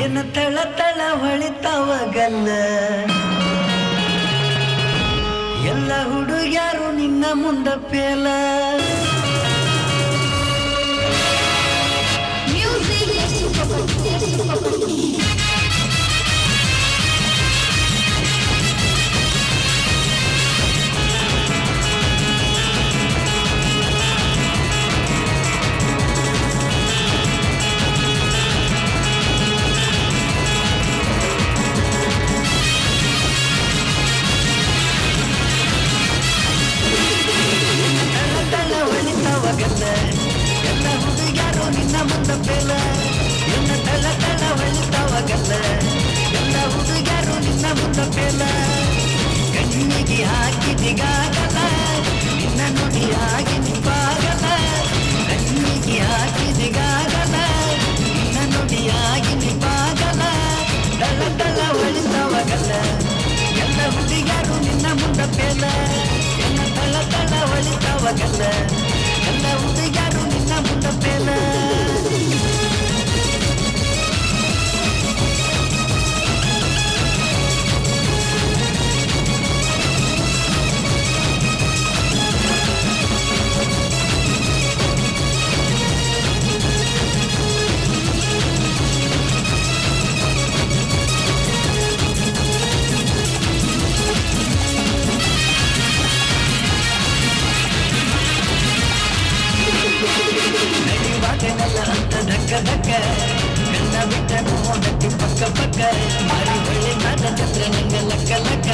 ಏನ ತಳ ತಳ ಹೊಳಿತಾವ ಗಲ್ಲ ಎಲ್ಲ ಹುಡುಗ್ಯಾರು ನಿನ್ನ ಮುಂದ ಪೇಲ ಎಲ್ಲ ಹುಡುಗ್ಯಾರು ನಿನ್ನ ಮುಂದ ಪೇಲ ಎನ್ನ ತಳ ತಳ ಹೊಳಿತಾವಾಗಲ್ಲ ಎಲ್ಲ ಹುಡುಗ್ಯಾರು ನಿನ್ನ ಮುಂದ ಪೇಲ ಕಣ್ಣಿಗೆ ಹಾಕಿದಿಗಾಗಲ್ಲ ನಿನ್ನ ನುಡಿಯಾಗಿ ನಿಂಪಾಗಲ್ಲ ಕಣ್ಣಿಗೆ ಹಾಕಿದಿಗಾಗಲ್ಲ ನಿನ್ನ ನುಡಿಯಾಗಿ ನಿಂಪಾಗಲ್ಲ ತಳ ತಳ ಹೊಳಿತಾವಾಗಲ್ಲ ಎಲ್ಲ ಹುಡುಗ್ಯಾರು ನಿನ್ನ ಮುಂದ ಪೇಲ ಎನ್ನ ತಳ ತಳ ಹೊಳಿತಾವಾಗಲ್ಲ ಎಲ್ಲ ಹುಡುಗ್ಯಾರು ನಿನ್ನ ಮುಂದ ಪೇಲ ನಡಿವಾಗನಲ್ಲ ಅಂತ ಧಕ್ಕ ಧಕ್ಕ ಕಣ್ಣ ಬಿಟ್ಟ ನೋಡಕ್ಕೆ ಪಕ್ಕ ಪಕ್ಕ ಮಾರಿ ಹೊಳ್ಳಿ ನಾದ ಚಂದ್ರ ನಂಗ ಲಕ್ಕ ಲಕ್ಕ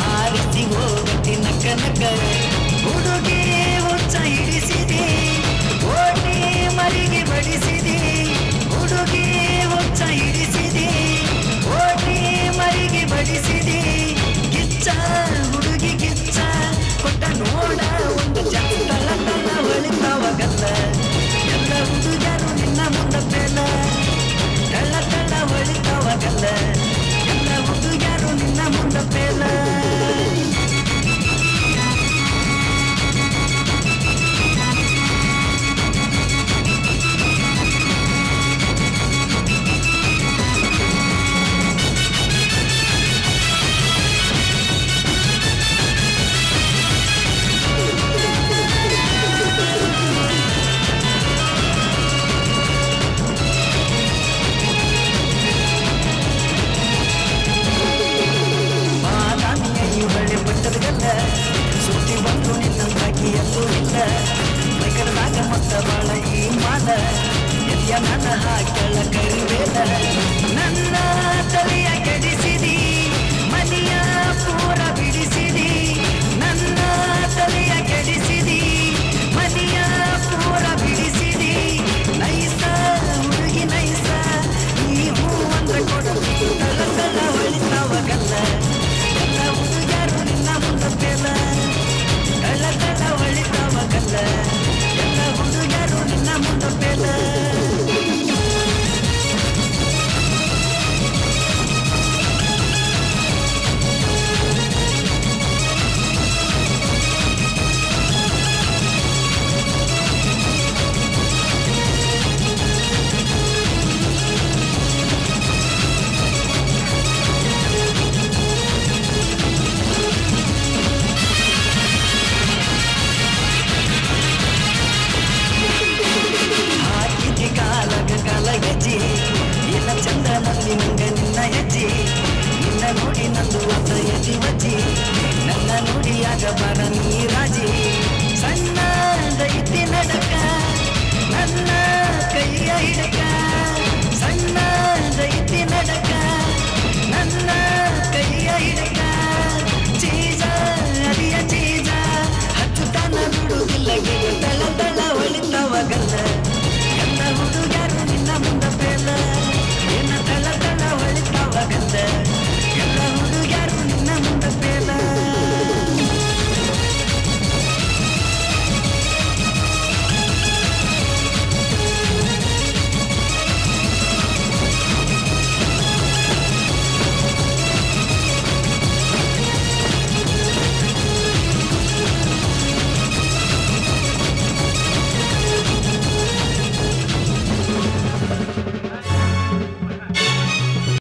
ಹಾರಿಸಿ ಹೋಗತಿ ನಕ್ಕ ನಕ್ಕ ಹುಡುಗಿ ಹುಚ್ಚ ಹಿಡಿಸಿದಿ ಓಟಿ ಮರಿಗೆ ಬಡಿಸಿದಿ